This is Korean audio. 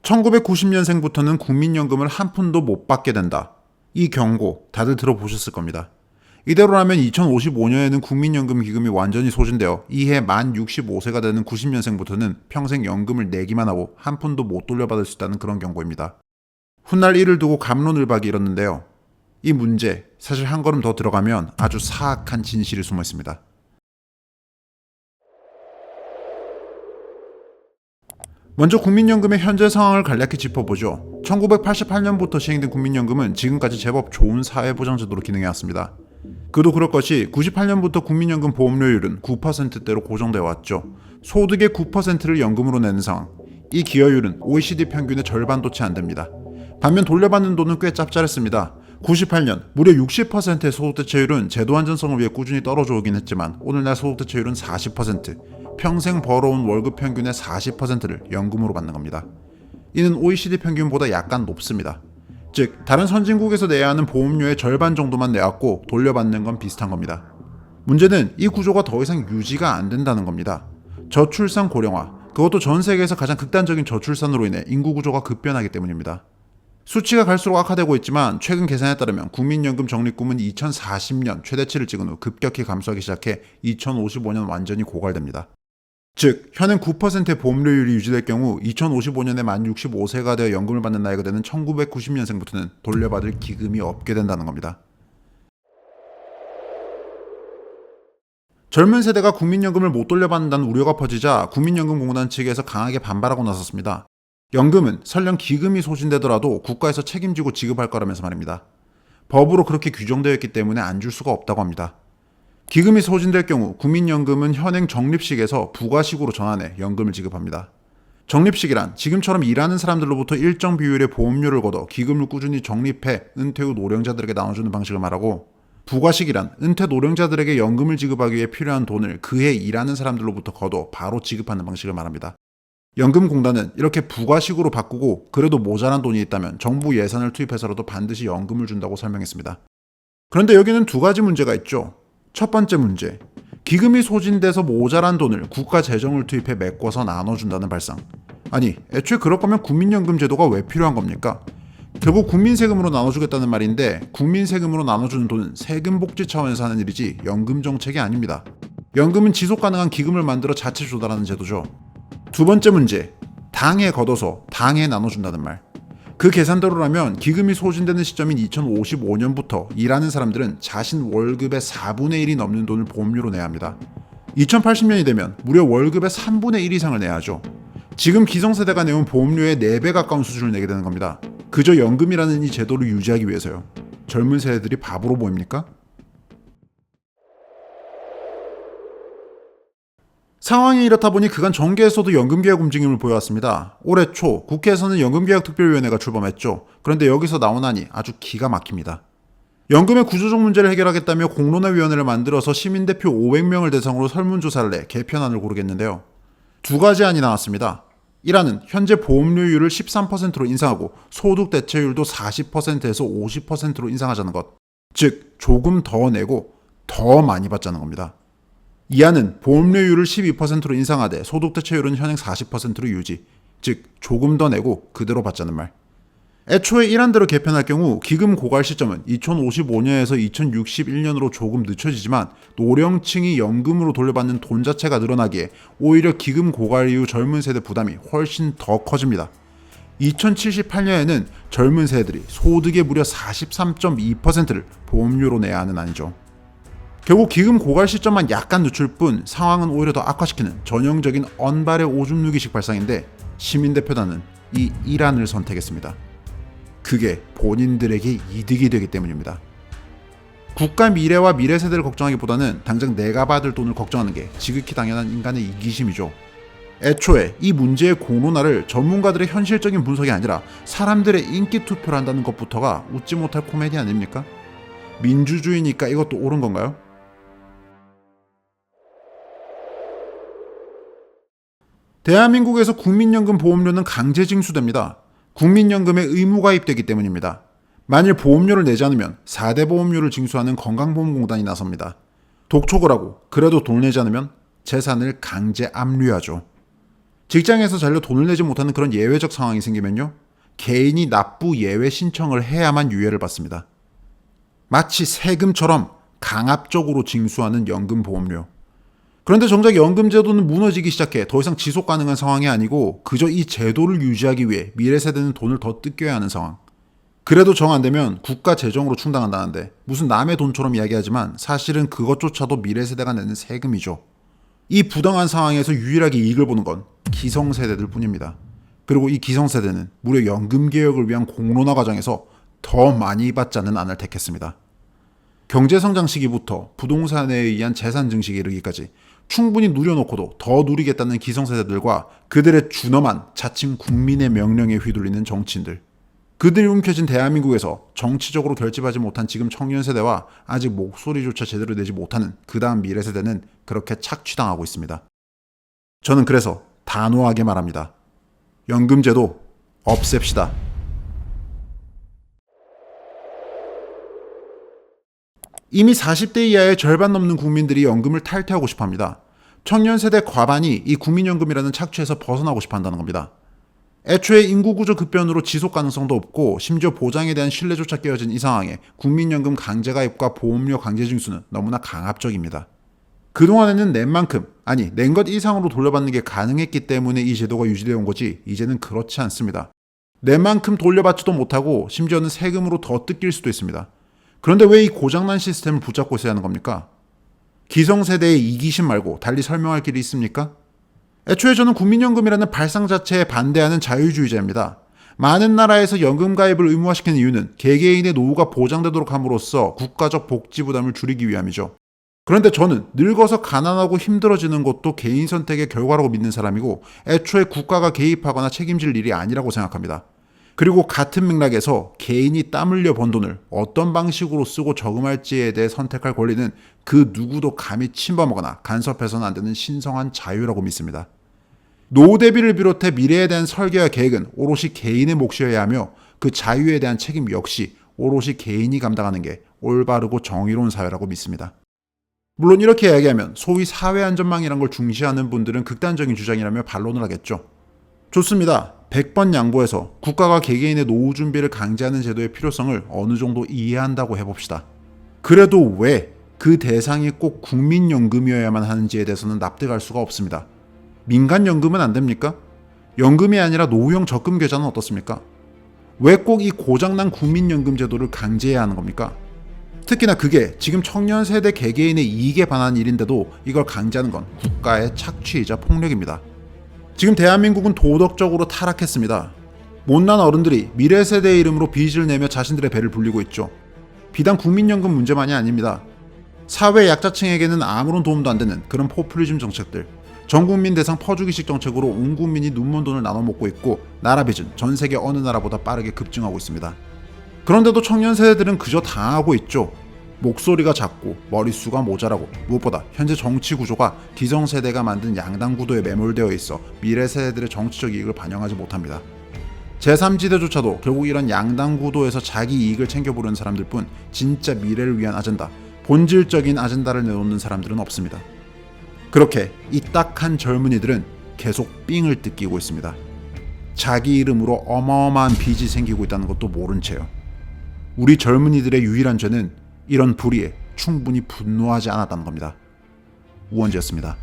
1990년생부터는 국민연금을 한 푼도 못 받게 된다. 이 경고 다들 들어보셨을 겁니다. 이대로라면 2055년에는 국민연금 기금이 완전히 소진되어 이해 만 65세가 되는 90년생부터는 평생 연금을 내기만 하고 한 푼도 못 돌려받을 수 있다는 그런 경고입니다. 훗날 이를 두고 갑론을박이 일었는데요. 이 문제 사실 한 걸음 더 들어가면 아주 사악한 진실이 숨어 있습니다. 먼저 국민연금의 현재 상황을 간략히 짚어보죠. 1988년부터 시행된 국민연금은 지금까지 제법 좋은 사회보장제도로 기능해왔습니다. 그도 그럴 것이 98년부터 국민연금 보험료율은 9%대로 고정되어 왔죠. 소득의 9%를 연금으로 내는 상황. 이 기여율은 OECD 평균의 절반도 채 안 됩니다. 반면 돌려받는 돈은 꽤 짭짤했습니다. 98년 무려 60%의 소득대체율은 제도 안전성을 위해 꾸준히 떨어져 오긴 했지만 오늘날 소득대체율은 40%, 평생 벌어온 월급 평균의 40%를 연금으로 받는 겁니다. 이는 OECD 평균보다 약간 높습니다. 즉 다른 선진국에서 내야 하는 보험료의 절반 정도만 내왔고 돌려받는 건 비슷한 겁니다. 문제는 이 구조가 더 이상 유지가 안 된다는 겁니다. 저출산 고령화, 그것도 전 세계에서 가장 극단적인 저출산으로 인해 인구 구조가 급변하기 때문입니다. 수치가 갈수록 악화되고 있지만 최근 계산에 따르면 국민연금 적립금은 2040년 최대치를 찍은 후 급격히 감소하기 시작해 2055년 완전히 고갈됩니다. 즉 현행 9%의 보험료율이 유지될 경우 2055년에 만 65세가 되어 연금을 받는 나이가 되는 1990년생부터는 돌려받을 기금이 없게 된다는 겁니다. 젊은 세대가 국민연금을 못 돌려받는다는 우려가 퍼지자 국민연금공단 측에서 강하게 반발하고 나섰습니다. 연금은 설령 기금이 소진되더라도 국가에서 책임지고 지급할 거라면서 말입니다. 법으로 그렇게 규정되어 있기 때문에 안 줄 수가 없다고 합니다. 기금이 소진될 경우 국민연금은 현행 적립식에서 부가식으로 전환해 연금을 지급합니다. 적립식이란 지금처럼 일하는 사람들로부터 일정 비율의 보험료를 걷어 기금을 꾸준히 적립해 은퇴 후 노령자들에게 나눠주는 방식을 말하고, 부가식이란 은퇴 노령자들에게 연금을 지급하기 위해 필요한 돈을 그해 일하는 사람들로부터 걷어 바로 지급하는 방식을 말합니다. 연금공단은 이렇게 부가식으로 바꾸고 그래도 모자란 돈이 있다면 정부 예산을 투입해서라도 반드시 연금을 준다고 설명했습니다. 그런데 여기는 두 가지 문제가 있죠. 첫 번째 문제, 기금이 소진돼서 모자란 돈을 국가 재정을 투입해 메꿔서 나눠준다는 발상. 아니, 애초에 그럴 거면 국민연금 제도가 왜 필요한 겁니까? 결국 국민 세금으로 나눠주겠다는 말인데 국민 세금으로 나눠주는 돈은 세금 복지 차원에서 하는 일이지 연금 정책이 아닙니다. 연금은 지속 가능한 기금을 만들어 자체 조달하는 제도죠. 두 번째 문제, 당에 걷어서 당에 나눠준다는 말. 그 계산대로라면 기금이 소진되는 시점인 2055년부터 일하는 사람들은 자신 월급의 4분의 1이 넘는 돈을 보험료로 내야 합니다. 2080년이 되면 무려 월급의 3분의 1 이상을 내야 하죠. 지금 기성세대가 내온 보험료의 4배 가까운 수준을 내게 되는 겁니다. 그저 연금이라는 이 제도를 유지하기 위해서요. 젊은 세대들이 바보로 보입니까? 상황이 이렇다 보니 그간 정계에서도 연금개혁 움직임을 보여왔습니다. 올해 초 국회에서는 연금개혁특별위원회가 출범했죠. 그런데 여기서 나오나니 아주 기가 막힙니다. 연금의 구조적 문제를 해결하겠다며 공론화위원회를 만들어서 시민대표 500명을 대상으로 설문조사를 내 개편안을 고르겠는데요. 두 가지 안이 나왔습니다. 1안은 현재 보험료율을 13%로 인상하고 소득 대체율도 40%에서 50%로 인상하자는 것. 즉 조금 더 내고 더 많이 받자는 겁니다. 2안은 보험료율을 12%로 인상하되 소득 대체율은 현행 40%로 유지. 즉 조금 더 내고 그대로 받자는 말. 애초에 1안대로 개편할 경우 기금 고갈 시점은 2055년에서 2061년으로 조금 늦춰지지만 노령층이 연금으로 돌려받는 돈 자체가 늘어나기에 오히려 기금 고갈 이후 젊은 세대 부담이 훨씬 더 커집니다. 2078년에는 젊은 세대들이 소득의 무려 43.2%를 보험료로 내야 하는 안이죠. 결국 기금 고갈 시점만 약간 늦출 뿐 상황은 오히려 더 악화시키는 전형적인 언발의 오줌 누기식 발상인데 시민대표단은 이 1안을 선택했습니다. 그게 본인들에게 이득이 되기 때문입니다. 국가 미래와 미래 세대를 걱정하기보다는 당장 내가 받을 돈을 걱정하는 게 지극히 당연한 인간의 이기심이죠. 애초에 이 문제의 공론화를 전문가들의 현실적인 분석이 아니라 사람들의 인기 투표를 한다는 것부터가 웃지 못할 코미디 아닙니까? 민주주의니까 이것도 옳은 건가요? 대한민국에서 국민연금 보험료는 강제 징수됩니다. 국민연금에 의무가입되기 때문입니다. 만일 보험료를 내지 않으면 4대 보험료를 징수하는 건강보험공단이 나섭니다. 독촉을 하고 그래도 돈 내지 않으면 재산을 강제 압류하죠. 직장에서 잘려 돈을 내지 못하는 그런 예외적 상황이 생기면요, 개인이 납부 예외 신청을 해야만 유예를 받습니다. 마치 세금처럼 강압적으로 징수하는 연금보험료. 그런데 정작 연금제도는 무너지기 시작해 더 이상 지속 가능한 상황이 아니고 그저 이 제도를 유지하기 위해 미래 세대는 돈을 더 뜯겨야 하는 상황. 그래도 정 안 되면 국가 재정으로 충당한다는데 무슨 남의 돈처럼 이야기하지만 사실은 그것조차도 미래 세대가 내는 세금이죠. 이 부당한 상황에서 유일하게 이익을 보는 건 기성세대들 뿐입니다. 그리고 이 기성세대는 무려 연금개혁을 위한 공론화 과정에서 더 많이 받자는 안을 택했습니다. 경제성장 시기부터 부동산에 의한 재산 증식에 이르기까지 충분히 누려놓고도 더 누리겠다는 기성세대들과 그들의 준엄한 자칭 국민의 명령에 휘둘리는 정치인들. 그들이 움켜쥔 대한민국에서 정치적으로 결집하지 못한 지금 청년세대와 아직 목소리조차 제대로 내지 못하는 그 다음 미래세대는 그렇게 착취당하고 있습니다. 저는 그래서 단호하게 말합니다. 연금제도 없앱시다. 이미 40대 이하의 절반 넘는 국민들이 연금을 탈퇴하고 싶어합니다. 청년 세대 과반이 이 국민연금이라는 착취에서 벗어나고 싶어한다는 겁니다. 애초에 인구구조 급변으로 지속 가능성도 없고 심지어 보장에 대한 신뢰조차 깨어진 이 상황에 국민연금 강제가입과 보험료 강제징수는 너무나 강압적입니다. 그동안에는 낸 만큼, 아니 낸 것 이상으로 돌려받는 게 가능했기 때문에 이 제도가 유지되어 온 거지 이제는 그렇지 않습니다. 낸 만큼 돌려받지도 못하고 심지어는 세금으로 더 뜯길 수도 있습니다. 그런데 왜 이 고장난 시스템을 붙잡고 있어야 하는 겁니까? 기성세대의 이기심 말고 달리 설명할 길이 있습니까? 애초에 저는 국민연금이라는 발상 자체에 반대하는 자유주의자입니다. 많은 나라에서 연금 가입을 의무화시키는 이유는 개개인의 노후가 보장되도록 함으로써 국가적 복지 부담을 줄이기 위함이죠. 그런데 저는 늙어서 가난하고 힘들어지는 것도 개인 선택의 결과라고 믿는 사람이고 애초에 국가가 개입하거나 책임질 일이 아니라고 생각합니다. 그리고 같은 맥락에서 개인이 땀 흘려 번 돈을 어떤 방식으로 쓰고 저금할지에 대해 선택할 권리는 그 누구도 감히 침범하거나 간섭해서는 안 되는 신성한 자유라고 믿습니다. 노후 대비를 비롯해 미래에 대한 설계와 계획은 오롯이 개인의 몫이어야 하며 그 자유에 대한 책임 역시 오롯이 개인이 감당하는 게 올바르고 정의로운 사회라고 믿습니다. 물론 이렇게 이야기하면 소위 사회안전망이란 걸 중시하는 분들은 극단적인 주장이라며 반론을 하겠죠. 좋습니다. 100번 양보해서 국가가 개개인의 노후 준비를 강제하는 제도의 필요성을 어느 정도 이해한다고 해봅시다. 그래도 왜 그 대상이 꼭 국민연금이어야만 하는지에 대해서는 납득할 수가 없습니다. 민간연금은 안 됩니까? 연금이 아니라 노후형 적금 계좌는 어떻습니까? 왜 꼭 이 고장난 국민연금 제도를 강제해야 하는 겁니까? 특히나 그게 지금 청년 세대 개개인의 이익에 반한 일인데도 이걸 강제하는 건 국가의 착취이자 폭력입니다. 지금 대한민국은 도덕적으로 타락했습니다. 못난 어른들이 미래 세대의 이름으로 빚을 내며 자신들의 배를 불리고 있죠. 비단 국민연금 문제만이 아닙니다. 사회 약자층에게는 아무런 도움도 안 되는 그런 포퓰리즘 정책들, 전국민 대상 퍼주기식 정책으로 온 국민이 눈먼 돈을 나눠 먹고 있고 나라 빚은 전 세계 어느 나라보다 빠르게 급증하고 있습니다. 그런데도 청년 세대들은 그저 당하고 있죠. 목소리가 작고 머릿수가 모자라고 무엇보다 현재 정치 구조가 기성세대가 만든 양당 구도에 매몰되어 있어 미래 세대들의 정치적 이익을 반영하지 못합니다. 제3지대조차도 결국 이런 양당 구도에서 자기 이익을 챙겨보려는 사람들 뿐 진짜 미래를 위한 아젠다, 본질적인 아젠다를 내놓는 사람들은 없습니다. 그렇게 이 딱한 젊은이들은 계속 삥을 뜯기고 있습니다. 자기 이름으로 어마어마한 빚이 생기고 있다는 것도 모른 채요. 우리 젊은이들의 유일한 죄는 이런 불의에 충분히 분노하지 않았다는 겁니다. 우원재였습니다.